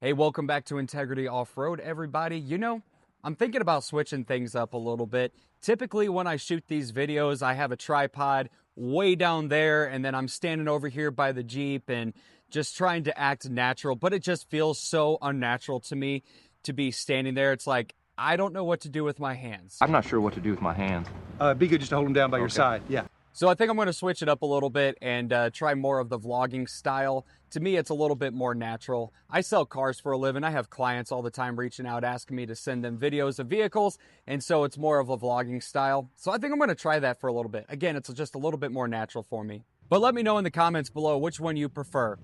Hey, welcome back to Integrity Off-Road, everybody. You know, I'm thinking about switching things up a little bit. Typically, when I shoot these videos, I have a tripod way down there, and then I'm standing over here by the Jeep and just trying to act natural, but it just feels so unnatural to me to be standing there. It's like, I don't know what to do with my hands. I'm not sure what to do with my hands. Be good just to hold them down by your side. Yeah. So I think I'm going to switch it up a little bit and try more of the vlogging style. To me, it's a little bit more natural. I sell cars for a living. I have clients all the time reaching out, asking me to send them videos of vehicles. And so it's more of a vlogging style. So I think I'm going to try that for a little bit. Again, it's just a little bit more natural for me. But let me know in the comments below which one you prefer.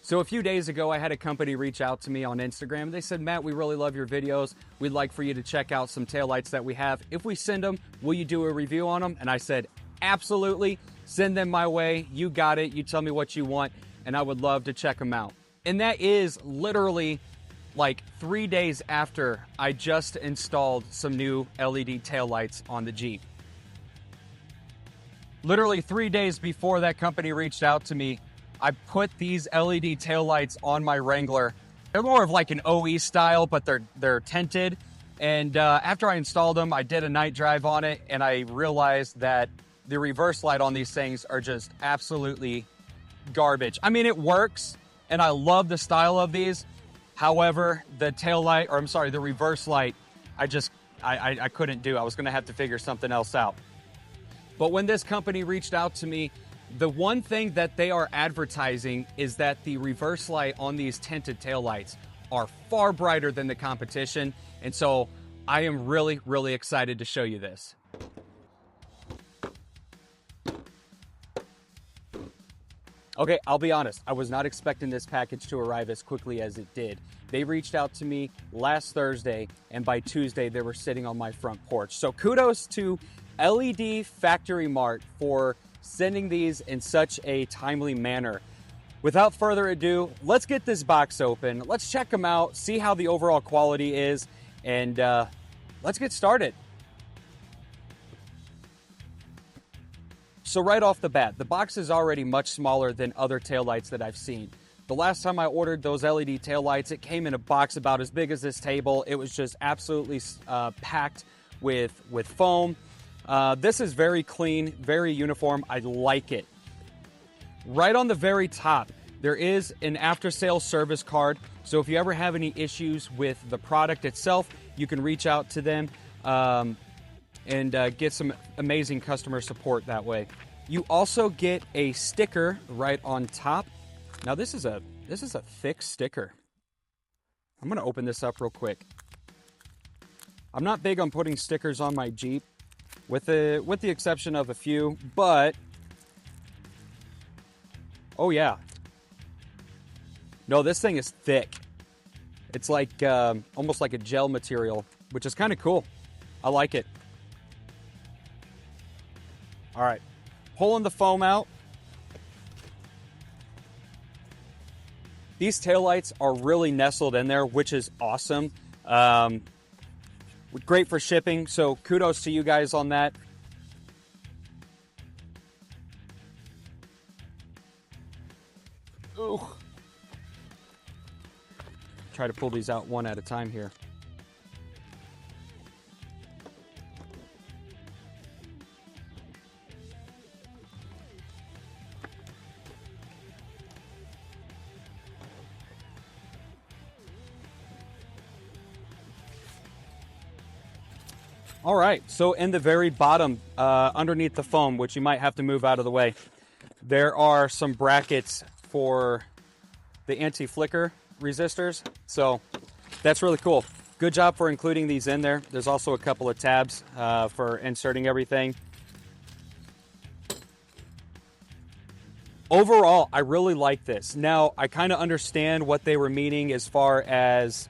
So a few days ago, I had a company reach out to me on Instagram. They said, Matt, we really love your videos. We'd like for you to check out some taillights that we have. If we send them, will you do a review on them? And I said, absolutely. Send them my way. You got it. You tell me what you want, and I would love to check them out. And that is literally like 3 days after I just installed some new LED taillights on the Jeep. Literally 3 days before that company reached out to me, I put these LED taillights on my Wrangler. They're more of like an OE style, but they're tinted. And after I installed them, I did a night drive on it, and I realized that the reverse light on these things are just absolutely garbage. I mean, it works, and I love the style of these. However, the the reverse light, I couldn't do. I was gonna have to figure something else out. But when this company reached out to me, the one thing that they are advertising is that the reverse light on these tinted taillights are far brighter than the competition. And so I am really, really excited to show you this. Okay, I'll be honest. I was not expecting this package to arrive as quickly as it did. They reached out to me last Thursday, and by Tuesday, they were sitting on my front porch. So kudos to LED Factory Mart for sending these in such a timely manner. Without further ado, let's get this box open. Let's check them out, see how the overall quality is, and let's get started. So right off the bat, the box is already much smaller than other taillights that I've seen. The last time I ordered those LED taillights, it came in a box about as big as this table. It was just absolutely packed with foam. This is very clean, very uniform. I like it. Right on the very top, there is an after-sales service card. So if you ever have any issues with the product itself, you can reach out to them and get some amazing customer support that way. You also get a sticker right on top. Now this is a thick sticker. I'm gonna open this up real quick. I'm not big on putting stickers on my Jeep, with the exception of a few, but oh yeah. No, this thing is thick. It's like almost like a gel material, which is kind of cool. I like it. All right, pulling the foam out. These taillights are really nestled in there, which is awesome. Great for shipping, so kudos to you guys on that. Ooh. Try to pull these out one at a time here. All right, so in the very bottom, underneath the foam, which you might have to move out of the way, there are some brackets for the anti-flicker resistors. So that's really cool. Good job for including these in there. There's also a couple of tabs for inserting everything. Overall, I really like this. Now, I kind of understand what they were meaning as far as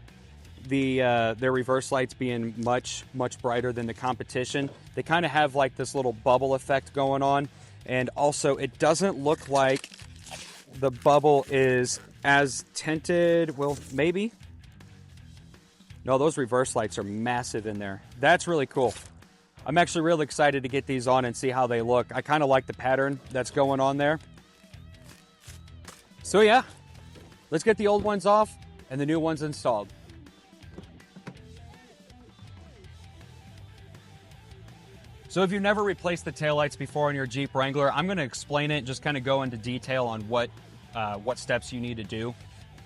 their reverse lights being much brighter than the competition. They kind of have like this little bubble effect going on, and also it doesn't look like the bubble is as tinted. Well, maybe. No, those reverse lights are massive in there. That's really cool. I'm actually really excited to get these on and see how they look. I kind of like the pattern that's going on there. So yeah, let's get the old ones off and the new ones installed. So if you've never replaced the taillights before on your Jeep Wrangler, I'm going to explain it, just kind of go into detail on what steps you need to do.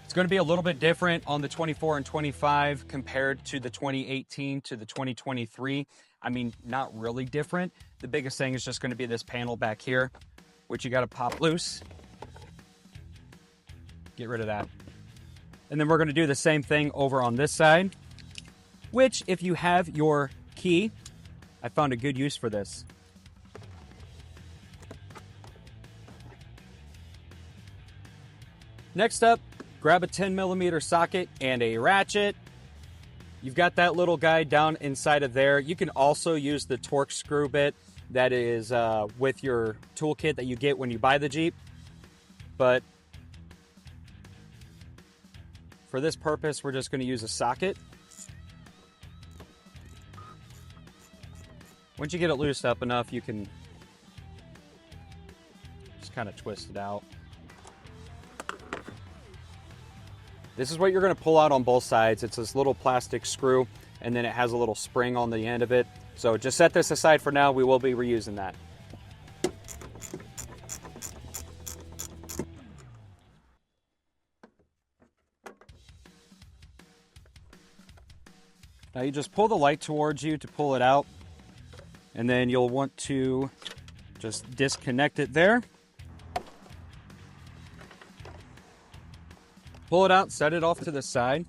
It's going to be a little bit different on the 24 and 25 compared to the 2018 to the 2023. I mean, not really different. The biggest thing is just going to be this panel back here, which you got to pop loose. Get rid of that. And then we're going to do the same thing over on this side, which if you have your key, I found a good use for this. Next up, grab a 10mm socket and a ratchet. You've got that little guy down inside of there. You can also use the torque screw bit that is with your toolkit that you get when you buy the Jeep. But for this purpose, we're just going to use a socket. Once you get it loosed up enough, you can just kind of twist it out. This is what you're going to pull out on both sides. It's this little plastic screw, and then it has a little spring on the end of it. So just set this aside for now. We will be reusing that. Now you just pull the light towards you to pull it out. And then you'll want to just disconnect it there. Pull it out, set it off to the side.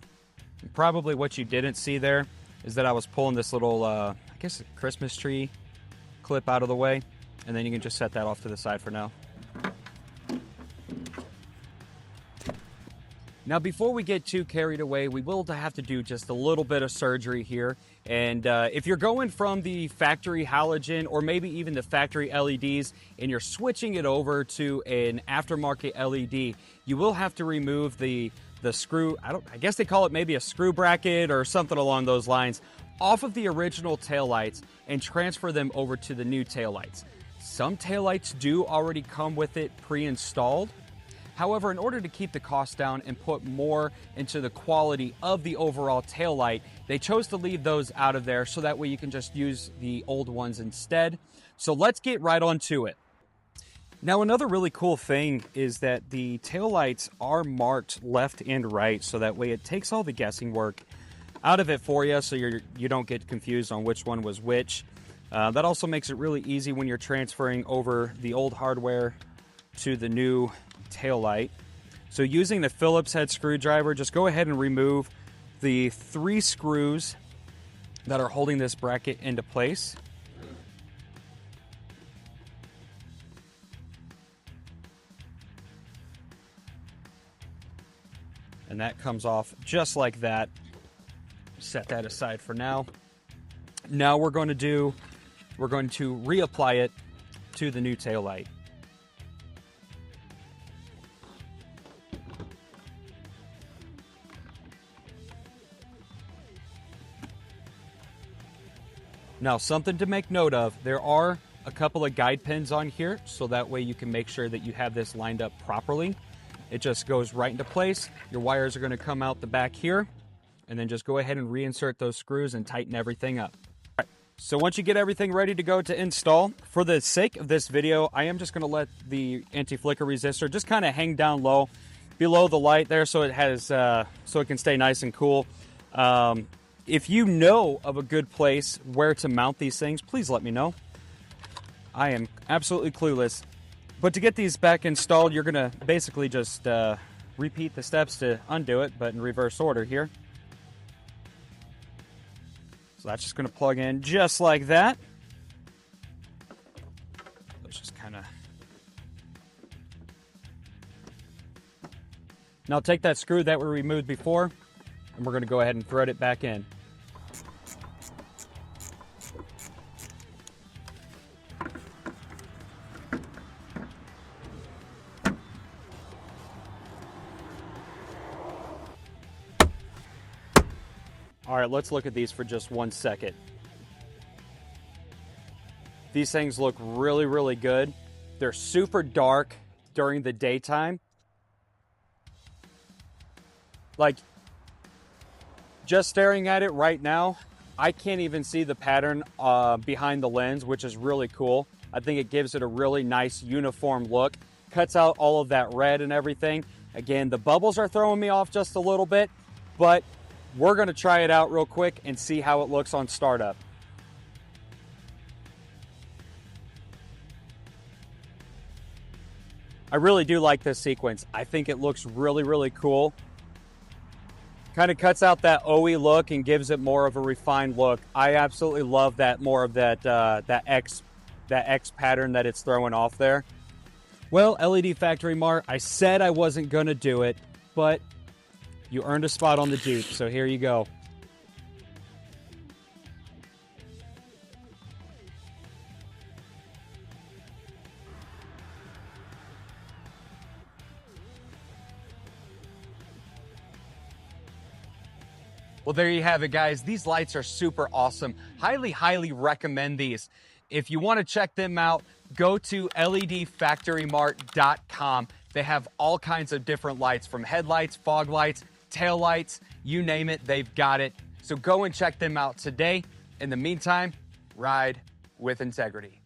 And probably what you didn't see there is that I was pulling this little, I guess a Christmas tree clip out of the way. And then you can just set that off to the side for now. Now, before we get too carried away, we will have to do just a little bit of surgery here. And if you're going from the factory halogen or maybe even the factory LEDs and you're switching it over to an aftermarket LED, you will have to remove the screw, I guess they call it maybe a screw bracket or something along those lines, off of the original taillights and transfer them over to the new taillights. Some taillights do already come with it pre-installed. However, in order to keep the cost down and put more into the quality of the overall taillight, they chose to leave those out of there so that way you can just use the old ones instead. So let's get right on to it. Now, another really cool thing is that the taillights are marked left and right, so that way it takes all the guessing work out of it for you, so you don't get confused on which one was which. That also makes it really easy when you're transferring over the old hardware to the new taillight. So using the Phillips head screwdriver, just go ahead and remove the 3 screws that are holding this bracket into place. And that comes off just like that. Set that aside for now. Now we're going to reapply it to the new taillight. Now, something to make note of, there are a couple of guide pins on here, so that way you can make sure that you have this lined up properly. It just goes right into place. Your wires are going to come out the back here, and then just go ahead and reinsert those screws and tighten everything up. All right. So once you get everything ready to go to install, for the sake of this video, I am just going to let the anti-flicker resistor just kind of hang down low below the light there, so it has so it can stay nice and cool. If you know of a good place where to mount these things, please let me know. I am absolutely clueless. But to get these back installed, you're going to basically just repeat the steps to undo it, but in reverse order here. So that's just going to plug in just like that. Let's just kind of... Now take that screw that we removed before, and we're going to go ahead and thread it back in. All right, let's look at these for just 1 second. These things look really, really good. They're super dark during the daytime. Like, just staring at it right now, I can't even see the pattern behind the lens, which is really cool. I think it gives it a really nice uniform look. Cuts out all of that red and everything. Again, the bubbles are throwing me off just a little bit, but we're gonna try it out real quick and see how it looks on startup. I really do like this sequence. I think it looks really, really cool. Kind of cuts out that OE look and gives it more of a refined look. I absolutely love that, more of that that X pattern that it's throwing off there. Well, LED Factory Mart, I said I wasn't gonna do it, but you earned a spot on the Jeep, so here you go. Well, there you have it, guys. These lights are super awesome. Highly, highly recommend these. If you want to check them out, go to ledfactorymart.com. They have all kinds of different lights, from headlights, fog lights, tail lights, you name it, they've got it. So go and check them out today. In the meantime, ride with integrity.